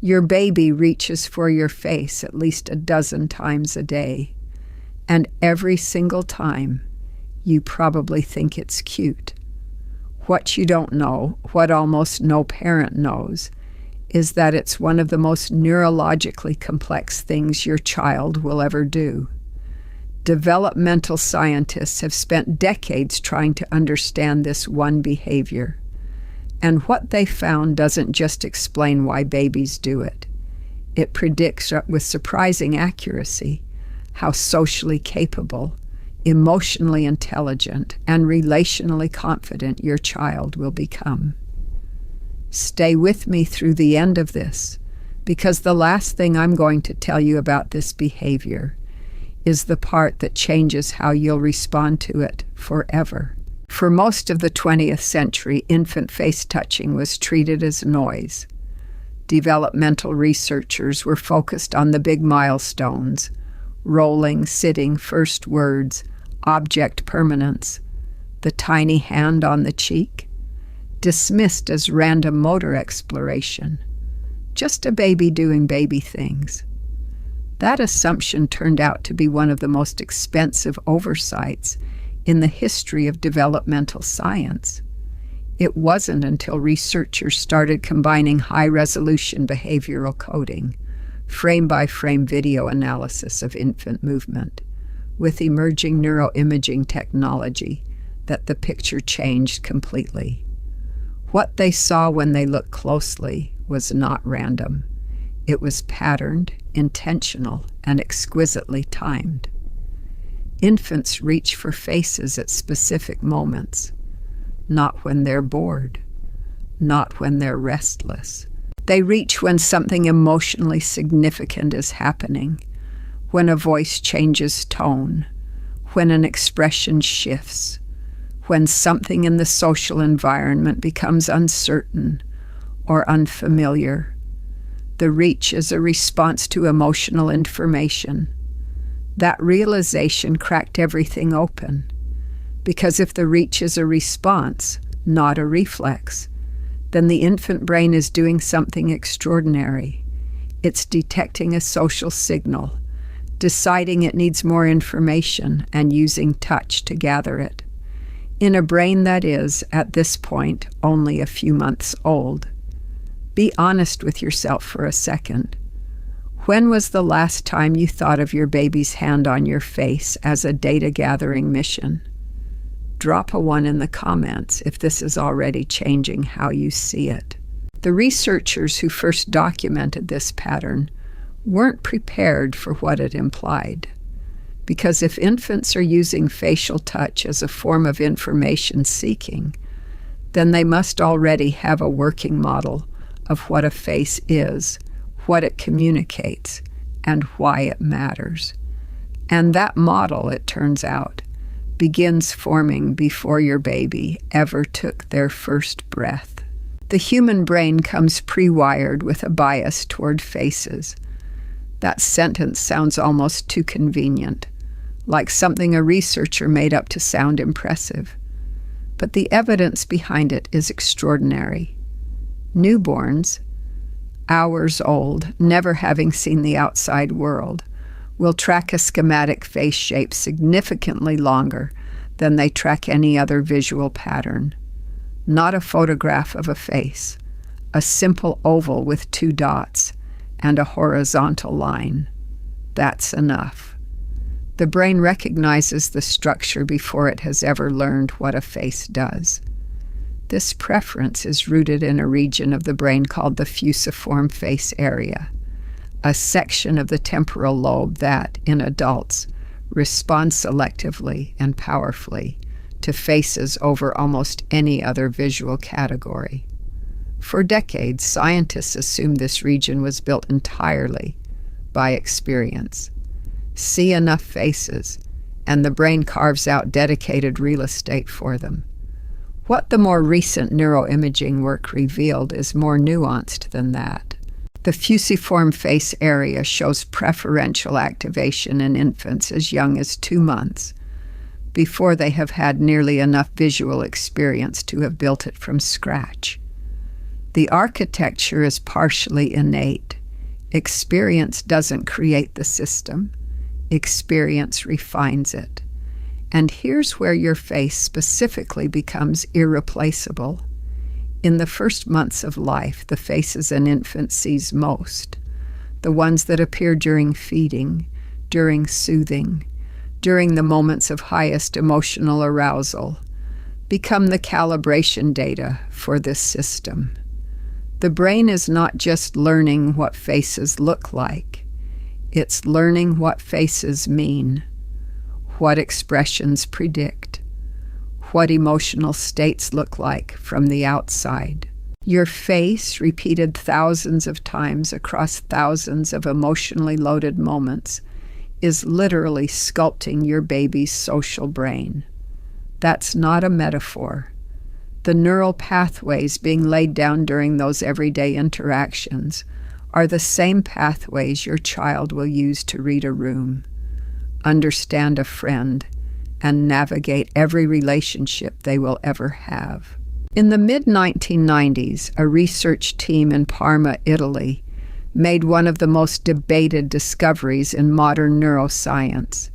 Your baby reaches for your face at least a dozen times a day, and every single time, you probably think it's cute. What you don't know, what almost no parent knows, is that it's one of the most neurologically complex things your child will ever do. Developmental scientists have spent decades trying to understand this one behavior. And what they found doesn't just explain why babies do it. It predicts with surprising accuracy how socially capable, emotionally intelligent, and relationally confident your child will become. Stay with me through the end of this, because the last thing I'm going to tell you about this behavior is the part that changes how you'll respond to it forever. For most of the 20th century, infant face touching was treated as noise. Developmental researchers were focused on the big milestones: rolling, sitting, first words, object permanence, the tiny hand on the cheek, dismissed as random motor exploration, just a baby doing baby things. That assumption turned out to be one of the most expensive oversights in the history of developmental science. It wasn't until researchers started combining high-resolution behavioral coding, frame-by-frame video analysis of infant movement, with emerging neuroimaging technology that the picture changed completely. What they saw when they looked closely was not random. It was patterned, intentional, and exquisitely timed. Infants reach for faces at specific moments, not when they're bored, not when they're restless. They reach when something emotionally significant is happening, when a voice changes tone, when an expression shifts, when something in the social environment becomes uncertain or unfamiliar. The reach is a response to emotional information. That realization cracked everything open, because if the reach is a response, not a reflex, then the infant brain is doing something extraordinary. It's detecting a social signal, deciding it needs more information, and using touch to gather it. In a brain that is, at this point, only a few months old. Be honest with yourself for a second. When was the last time you thought of your baby's hand on your face as a data-gathering mission? Drop a 1 in the comments if this is already changing how you see it. The researchers who first documented this pattern weren't prepared for what it implied. Because if infants are using facial touch as a form of information seeking, then they must already have a working model of what a face is, what it communicates, and why it matters. And that model, it turns out, begins forming before your baby ever took their first breath. The human brain comes pre-wired with a bias toward faces. That sentence sounds almost too convenient, like something a researcher made up to sound impressive. But the evidence behind it is extraordinary. Newborns, hours old, never having seen the outside world, will track a schematic face shape significantly longer than they track any other visual pattern. Not a photograph of a face, a simple oval with 2 dots and a horizontal line. That's enough. The brain recognizes the structure before it has ever learned what a face does. This preference is rooted in a region of the brain called the fusiform face area, a section of the temporal lobe that, in adults, responds selectively and powerfully to faces over almost any other visual category. For decades, scientists assumed this region was built entirely by experience. See enough faces, and the brain carves out dedicated real estate for them. What the more recent neuroimaging work revealed is more nuanced than that. The fusiform face area shows preferential activation in infants as young as 2 months, before they have had nearly enough visual experience to have built it from scratch. The architecture is partially innate. Experience doesn't create the system. Experience refines it. And here's where your face specifically becomes irreplaceable. In the first months of life, the faces an infant sees most, the ones that appear during feeding, during soothing, during the moments of highest emotional arousal, become the calibration data for this system. The brain is not just learning what faces look like. It's learning what faces mean, what expressions predict, what emotional states look like from the outside. Your face, repeated thousands of times across thousands of emotionally loaded moments, is literally sculpting your baby's social brain. That's not a metaphor. The neural pathways being laid down during those everyday interactions are the same pathways your child will use to read a room, understand a friend, and navigate every relationship they will ever have. In the mid-1990s, a research team in Parma, Italy, made one of the most debated discoveries in modern neuroscience.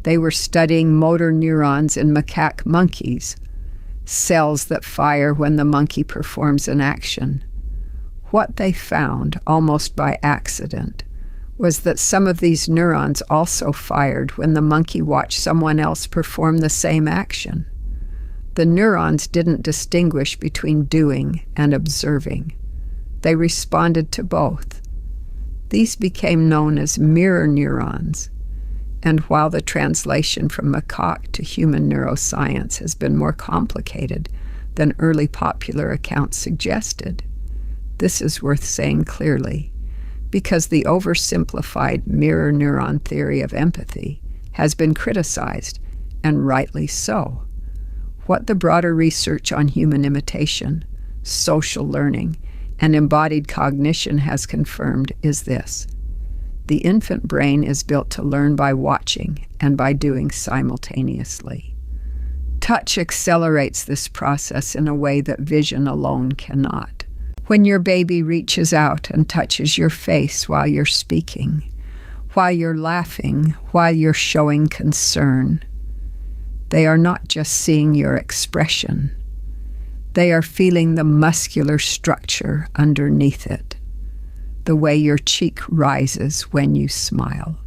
They were studying motor neurons in macaque monkeys, cells that fire when the monkey performs an action. What they found, almost by accident, was that some of these neurons also fired when the monkey watched someone else perform the same action. The neurons didn't distinguish between doing and observing. They responded to both. These became known as mirror neurons. And while the translation from macaque to human neuroscience has been more complicated than early popular accounts suggested, this is worth saying clearly, because the oversimplified mirror neuron theory of empathy has been criticized, and rightly so. What the broader research on human imitation, social learning, and embodied cognition has confirmed is this: the infant brain is built to learn by watching and by doing simultaneously. Touch accelerates this process in a way that vision alone cannot. When your baby reaches out and touches your face while you're speaking, while you're laughing, while you're showing concern, they are not just seeing your expression. They are feeling the muscular structure underneath it. The way your cheek rises when you smile,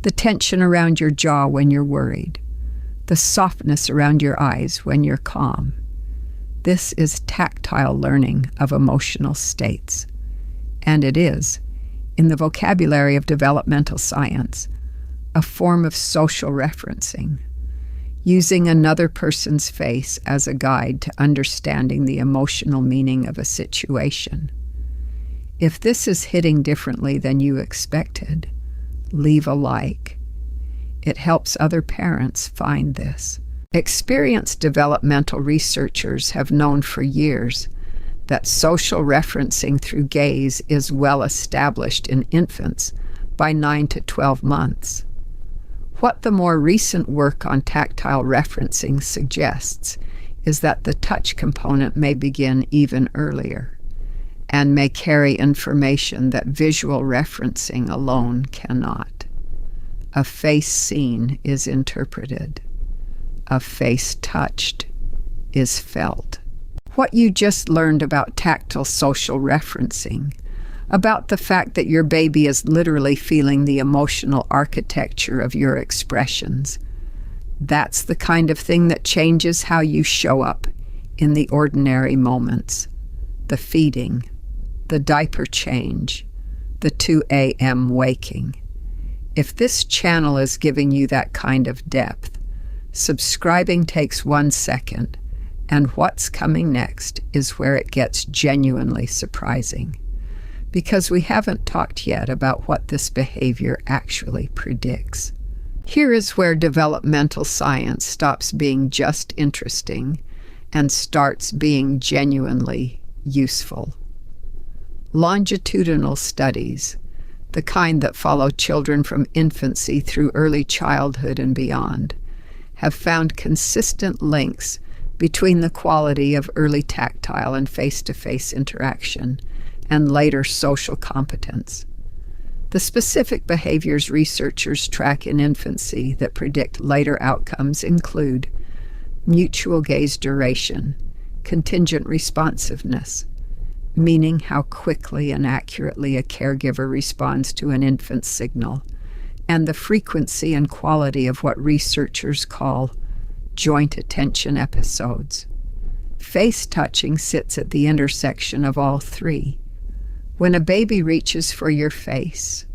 the tension around your jaw when you're worried, the softness around your eyes when you're calm. This is tactile learning of emotional states. And it is, in the vocabulary of developmental science, a form of social referencing, using another person's face as a guide to understanding the emotional meaning of a situation. If this is hitting differently than you expected, leave a like. It helps other parents find this. Experienced developmental researchers have known for years that social referencing through gaze is well established in infants by 9 to 12 months. What the more recent work on tactile referencing suggests is that the touch component may begin even earlier and may carry information that visual referencing alone cannot. A face seen is interpreted. A face touched is felt. What you just learned about tactile social referencing, about the fact that your baby is literally feeling the emotional architecture of your expressions, that's the kind of thing that changes how you show up in the ordinary moments. The feeding, the diaper change, the 2 a.m. waking. If this channel is giving you that kind of depth, subscribing takes 1 second, and what's coming next is where it gets genuinely surprising, because we haven't talked yet about what this behavior actually predicts. Here is where developmental science stops being just interesting and starts being genuinely useful. Longitudinal studies, the kind that follow children from infancy through early childhood and beyond, have found consistent links between the quality of early tactile and face-to-face interaction and later social competence. The specific behaviors researchers track in infancy that predict later outcomes include mutual gaze duration, contingent responsiveness, meaning how quickly and accurately a caregiver responds to an infant's signal, and the frequency and quality of what researchers call joint attention episodes. Face touching sits at the intersection of all three. When a baby reaches for your face,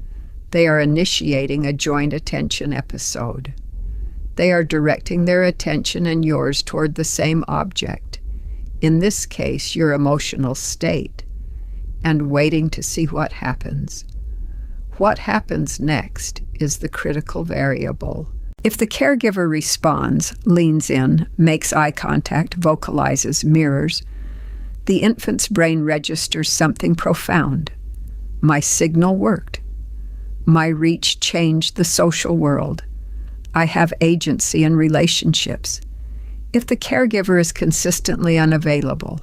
they are initiating a joint attention episode. They are directing their attention and yours toward the same object, in this case your emotional state, and waiting to see what happens. What happens next is the critical variable. If the caregiver responds, leans in, makes eye contact, vocalizes, mirrors, the infant's brain registers something profound. My signal worked. My reach changed the social world. I have agency in relationships. If the caregiver is consistently unavailable,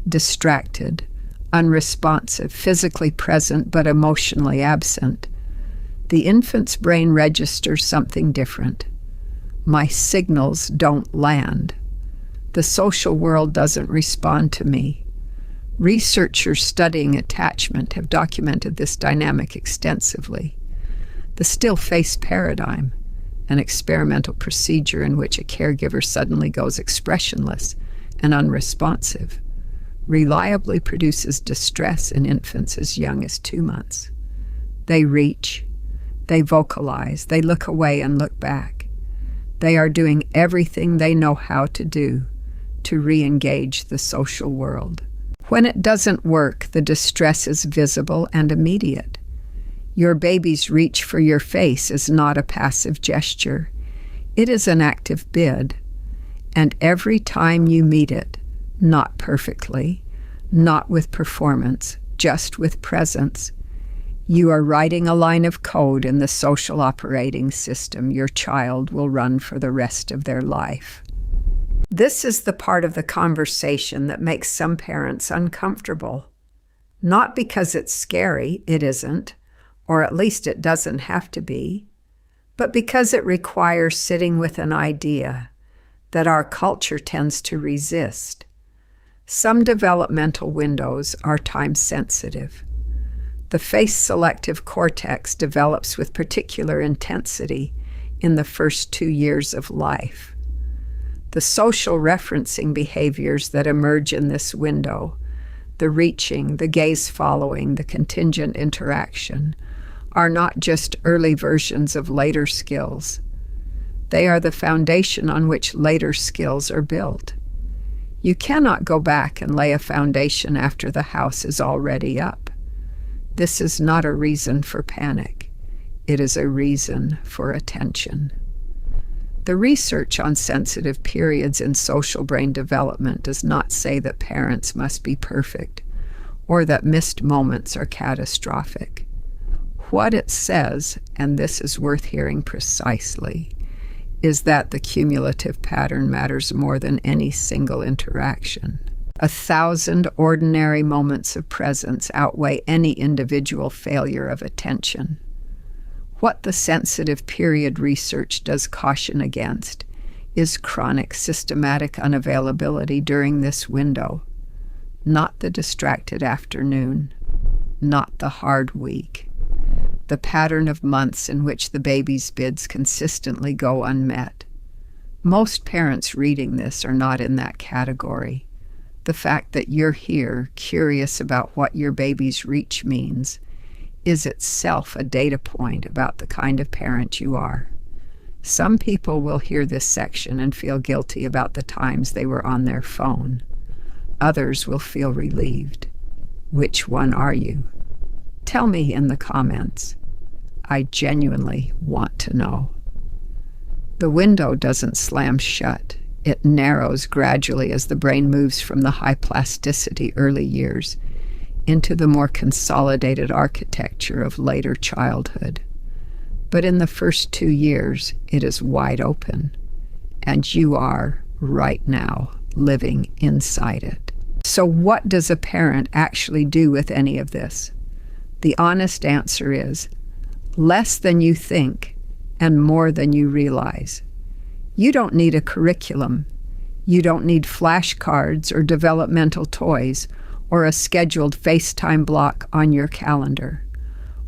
distracted, unresponsive, physically present but emotionally absent, the infant's brain registers something different. My signals don't land. The social world doesn't respond to me. Researchers studying attachment have documented this dynamic extensively. The still face paradigm, an experimental procedure in which a caregiver suddenly goes expressionless and unresponsive, reliably produces distress in infants as young as 2 months. They reach, they vocalize, they look away and look back. They are doing everything they know how to do to re-engage the social world. When it doesn't work, the distress is visible and immediate. Your baby's reach for your face is not a passive gesture. It is an active bid. And every time you meet it, not perfectly, not with performance, just with presence, you are writing a line of code in the social operating system your child will run for the rest of their life. This is the part of the conversation that makes some parents uncomfortable. Not because it's scary, it isn't, or at least it doesn't have to be, but because it requires sitting with an idea that our culture tends to resist. Some developmental windows are time-sensitive. The face-selective cortex develops with particular intensity in the first 2 years of life. The social referencing behaviors that emerge in this window, the reaching, the gaze following, the contingent interaction, are not just early versions of later skills. They are the foundation on which later skills are built. You cannot go back and lay a foundation after the house is already up. This is not a reason for panic. It is a reason for attention. The research on sensitive periods in social brain development does not say that parents must be perfect or that missed moments are catastrophic. What it says, and this is worth hearing precisely, is that the cumulative pattern matters more than any single interaction. 1,000 ordinary moments of presence outweigh any individual failure of attention. What the sensitive period research does caution against is chronic systematic unavailability during this window, not the distracted afternoon, not the hard week, the pattern of months in which the baby's bids consistently go unmet. Most parents reading this are not in that category. The fact that you're here, curious about what your baby's reach means, is itself a data point about the kind of parent you are. Some people will hear this section and feel guilty about the times they were on their phone. Others will feel relieved. Which one are you? Tell me in the comments. I genuinely want to know. The window doesn't slam shut. It narrows gradually as the brain moves from the high plasticity early years into the more consolidated architecture of later childhood. But in the first 2 years, it is wide open, and you are, right now, living inside it. So what does a parent actually do with any of this? The honest answer is, less than you think, and more than you realize. You don't need a curriculum. You don't need flashcards or developmental toys or a scheduled FaceTime block on your calendar.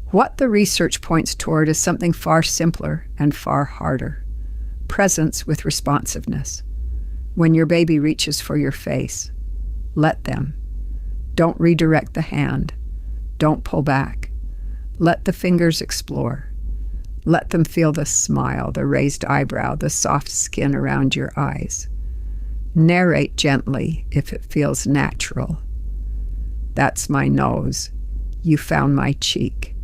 What the research points toward is something far simpler and far harder. Presence with responsiveness. When your baby reaches for your face, let them. Don't redirect the hand. Don't pull back. Let the fingers explore. Let them feel the smile, the raised eyebrow, the soft skin around your eyes. Narrate gently if it feels natural. That's my nose. You found my cheek.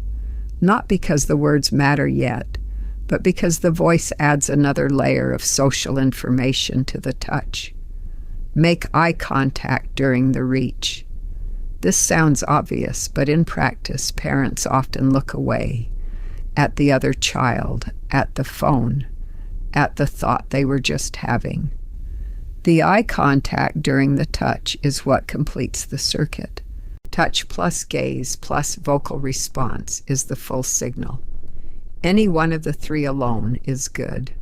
Not because the words matter yet, but because the voice adds another layer of social information to the touch. Make eye contact during the reach. This sounds obvious, but in practice, parents often look away at the other child, at the phone, at the thought they were just having. The eye contact during the touch is what completes the circuit. Touch plus gaze plus vocal response is the full signal. Any one of the three alone is good.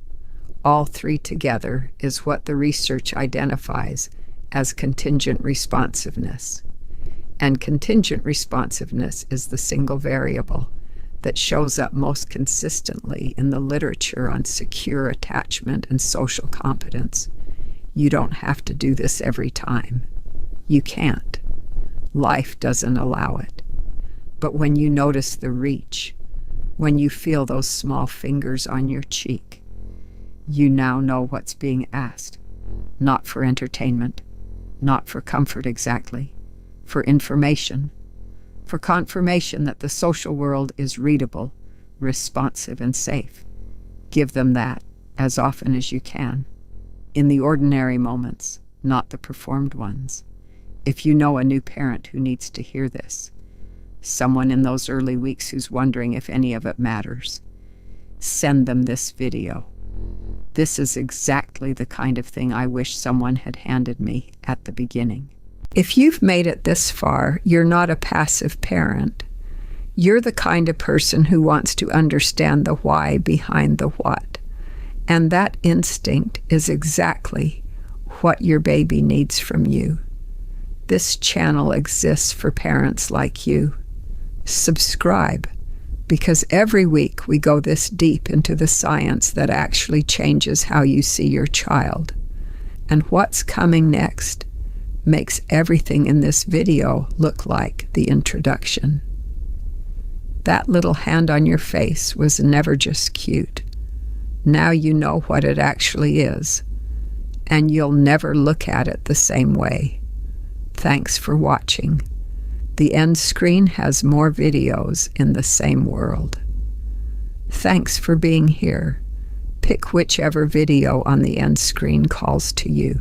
All three together is what the research identifies as contingent responsiveness. And contingent responsiveness is the single variable that shows up most consistently in the literature on secure attachment and social competence. You don't have to do this every time. You can't. Life doesn't allow it. But when you notice the reach, when you feel those small fingers on your cheek, you now know what's being asked. Not for entertainment, not for comfort exactly, for information, for confirmation that the social world is readable, responsive, and safe. Give them that as often as you can, in the ordinary moments, not the performed ones. If you know a new parent who needs to hear this, someone in those early weeks who's wondering if any of it matters, send them this video. This is exactly the kind of thing I wish someone had handed me at the beginning. If you've made it this far, you're not a passive parent. You're the kind of person who wants to understand the why behind the what. And that instinct is exactly what your baby needs from you. This channel exists for parents like you. Subscribe, because every week we go this deep into the science that actually changes how you see your child. And what's coming next makes everything in this video look like the introduction. That little hand on your face was never just cute. Now you know what it actually is, and you'll never look at it the same way. Thanks for watching. The end screen has more videos in the same world. Thanks for being here. Pick whichever video on the end screen calls to you.